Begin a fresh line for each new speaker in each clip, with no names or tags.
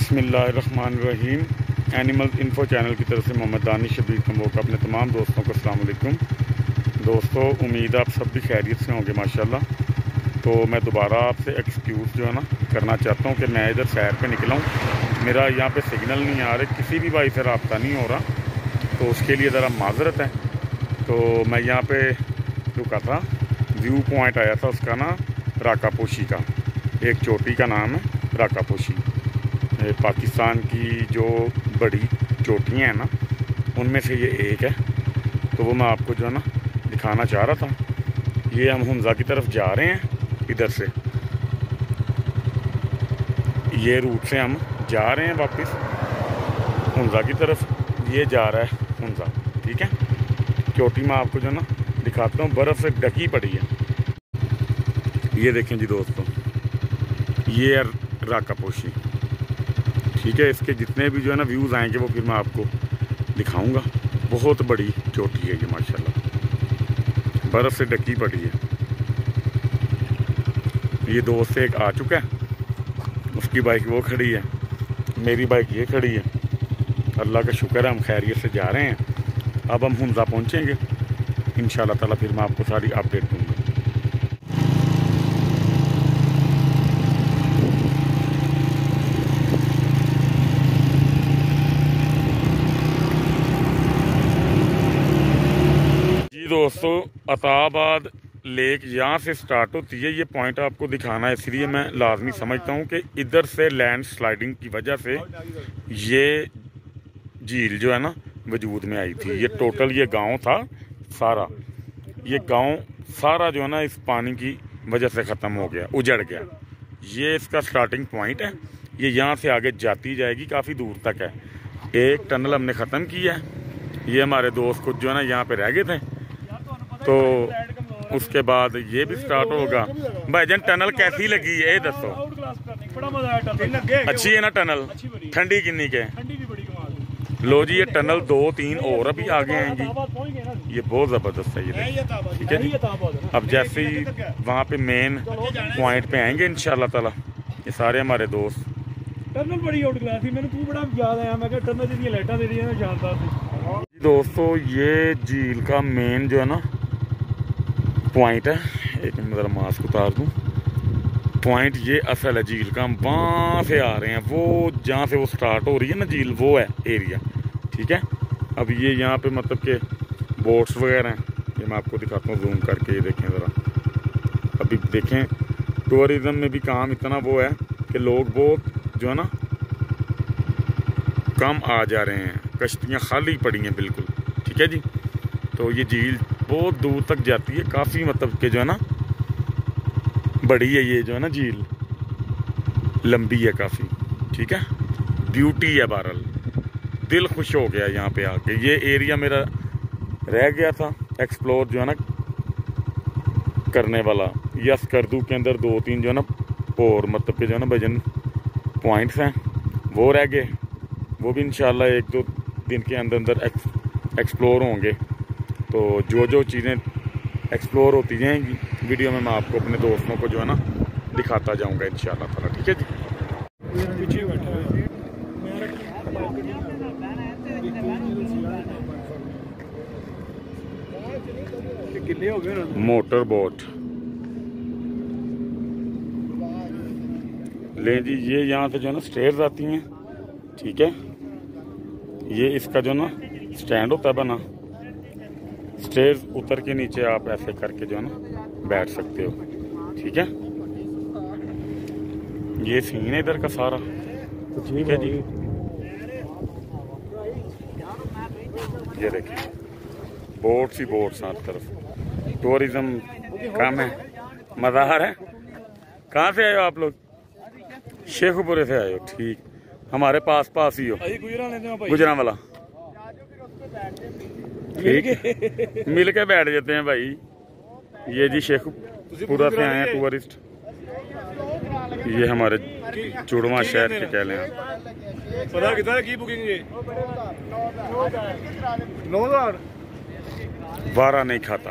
बिस्मिल्लाहिर्रहमानिर्रहीम। Animal info channel की तरफ से मोहम्मद दानिश शबीर कमो का अपने तमाम दोस्तों को अस्सलाम वालेकुम। दोस्तों, उम्मीद है आप सब भी खैरियत से होंगे माशाल्लाह। तो मैं दोबारा आपसे एक्सक्यूज़ जो है ना करना चाहता हूँ कि मैं इधर सैर पे निकला हूँ, मेरा यहाँ पे सिग्नल नहीं आ रहा, किसी भी भाई से रब्ता नहीं हो रहा, तो उसके लिए ज़रा माजरत है। तो मैं यहाँ पे रुका था, व्यू पॉइंट आया था, उसका ना राकापोशी का, एक चोटी का नाम है राकापोशी। पाकिस्तान की जो बड़ी चोटियाँ हैं ना, उनमें से ये एक है। तो वो मैं आपको जो है ना दिखाना चाह रहा था। ये हम हुंजा की तरफ जा रहे हैं, इधर से ये रूट से हम जा रहे हैं वापस हुंजा की तरफ। ये जा रहा है हुंजा, ठीक है। चोटी में आपको जो है ना दिखाता हूँ, बर्फ़ से ढकी पड़ी है। ये देखें जी दोस्तों, ये है राकापोशी, ठीक है। इसके जितने भी जो है ना व्यूज़ आएंगे वो फिर मैं आपको दिखाऊंगा। बहुत बड़ी चोटी है ये माशाल्लाह, बर्फ़ से ढकी पड़ी है। ये दोस्त से एक आ चुका है, उसकी बाइक वो खड़ी है, मेरी बाइक ये खड़ी है। अल्लाह का शुक्र है हम खैरियत से जा रहे हैं। अब हम हुंजा पहुँचेंगे इंशाल्लाह ताला, फिर मैं आपको सारी अपडेट दूँगा। दोस्तों, अताबाद लेक यहाँ से स्टार्ट होती है। ये पॉइंट आपको दिखाना है, इसलिए मैं लाजमी समझता हूँ कि इधर से लैंड स्लाइडिंग की वजह से ये झील जो है ना वजूद में आई थी। ये टोटल ये गांव था सारा, ये गांव सारा जो है ना इस पानी की वजह से ख़त्म हो गया, उजड़ गया। ये इसका स्टार्टिंग पॉइंट है। ये यहाँ से आगे जाती जाएगी, काफ़ी दूर तक है। एक टनल हमने ख़त्म किया है। ये हमारे दोस्त कुछ जो है ना यहाँ पे रह गए थे, तो उसके बाद ये भी स्टार्ट होगा। भाईजान टनल कैसी लगी है ये दसो? अच्छी है ना टनल? ठंडी किन्नी के? लो जी, ये टनल 2-3 और अभी आगे आएंगी। ये बहुत ज़बरदस्त है ये, ठीक है। अब जैसे ही वहाँ पे मेन पॉइंट पे आएंगे इंशाल्लाह ताला, ये सारे हमारे दोस्त।
टनल बड़ी आउट क्लास थी, मैंने बड़ा याद आया, मैं टनल दी लाइटां दे दी मैं जानता था।
दोस्तों, ये झील का मेन जो है ना पॉइंट है, एक मिनट ज़रा मास्क उतार दूँ। पॉइंट ये असल है झील का, हम वहाँ से आ रहे हैं, वो जहाँ से वो स्टार्ट हो रही है ना झील, वो है एरिया, ठीक है। अब ये यहाँ पे मतलब के बोट्स वगैरह हैं, ये मैं आपको दिखाता हूँ जूम करके। ये देखें ज़रा, अभी देखें टूरिज़्म में भी काम इतना वो है कि लोग बहुत जो है ना कम आ जा रहे हैं, कश्तियाँ खाली पड़ी हैं बिल्कुल, ठीक है जी। तो ये झील बहुत दूर तक जाती है, काफ़ी मतलब कि जो है ना बड़ी है ये जो है ना झील, लंबी है काफ़ी, ठीक है। ब्यूटी है, बहरहाल दिल खुश हो गया यहाँ पे आके। ये एरिया मेरा रह गया था एक्सप्लोर जो है ना करने वाला। ये स्कर्दू के अंदर 2-3 जो है ना और मतलब के जो है ना भजन पॉइंट्स हैं, वो रह गए। वो भी इंशाल्लाह 1-2 दिन के अंदर अंदर एक्सप्लोर होंगे। तो जो जो चीज़ें एक्सप्लोर होती जाएंगी वीडियो में मैं आपको अपने दोस्तों को जो है ना दिखाता जाऊंगा इंशाल्लाह ताला, ठीक है जी।
पीछे बैठा है गिले हो गए
मोटर बोट ले जी। ये यहाँ से जो है ना स्टेयर्स आती हैं, ठीक है। ये इसका जो ना स्टैंड होता है बना, स्टेयर्स उतर के नीचे आप ऐसे करके जो है ना बैठ सकते हो, ठीक है। ये सीन है इधर का सारा, ठीक है जी। ये देखिए बोट्स ही बोट्स हर तरफ, टूरिज्म कम है, मज़ार है। कहाँ से आए हो आप लोग? शेखपुरे से आए हो, ठीक। हमारे पास पास ही हो, गुजरांवाला, ठीक है। मिल के बैठ जाते हैं भाई। ये जी शेखपुरा से आए हैं टूरिस्ट। ये हमारे चुड़वा शहर के कह लें।
पता कितना की बुकिंग है? 9,000।
वारा नहीं खाता,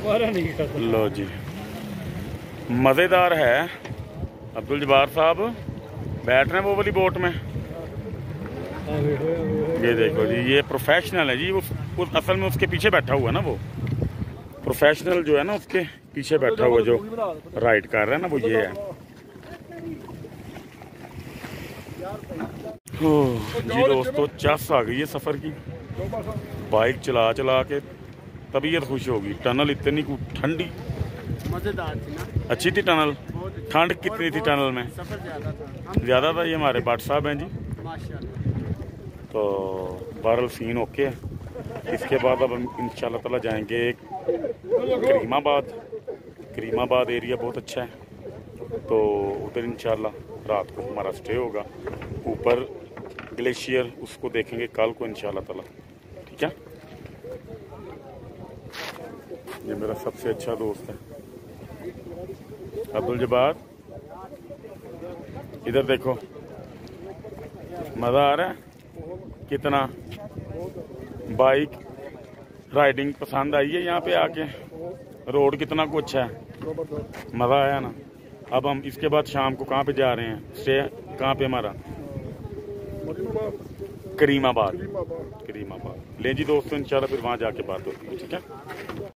वारा नहीं खाता।
लो जी, मज़ेदार है। अब्दुल जब्बार साहब बैठ रहे हैं वो वाली बोट में। ये देखो जी, ये प्रोफेशनल है जी। वो असल में उसके पीछे बैठा हुआ है ना, वो प्रोफेशनल जो है ना उसके पीछे बैठा हुआ जो राइड कर रहा है ना, वो ये है। जी दोस्तों, चस आ गई है सफ़र की। बाइक चला चला के तबीयत खुश होगी। टनल इतनी ठंडी,
मजेदार थी ना,
अच्छी थी टनल। ठंड कितनी थी टनल में?
सफर
ज़्यादा था। ये हमारे भट्ट साहब हैं जी।
माशाल्लाह।
तो बहरहाल सीन ओके है। इसके बाद अब हम इंशाल्लाह ताला जाएंगे करीमाबाद। करीमाबाद एरिया बहुत अच्छा है, तो उधर इंशाल्लाह रात को हमारा स्टे होगा। ऊपर ग्लेशियर उसको देखेंगे कल को इंशाल्लाह ताला। ठीक है। ये मेरा सबसे अच्छा दोस्त है अब्दुल जब्बार। इधर देखो, मज़ा आ रहा है कितना। बाइक राइडिंग पसंद आई है यहाँ पे आके। रोड कितना कुछ अच्छा है, मज़ा आया ना। अब हम इसके बाद शाम को कहाँ पे जा रहे हैं? स्टे कहाँ पे हमारा? करीमाबाद। करीमाबाद ले जी दोस्तों, इंशाल्लाह फिर वहाँ जाके बात होती है। ठीक है।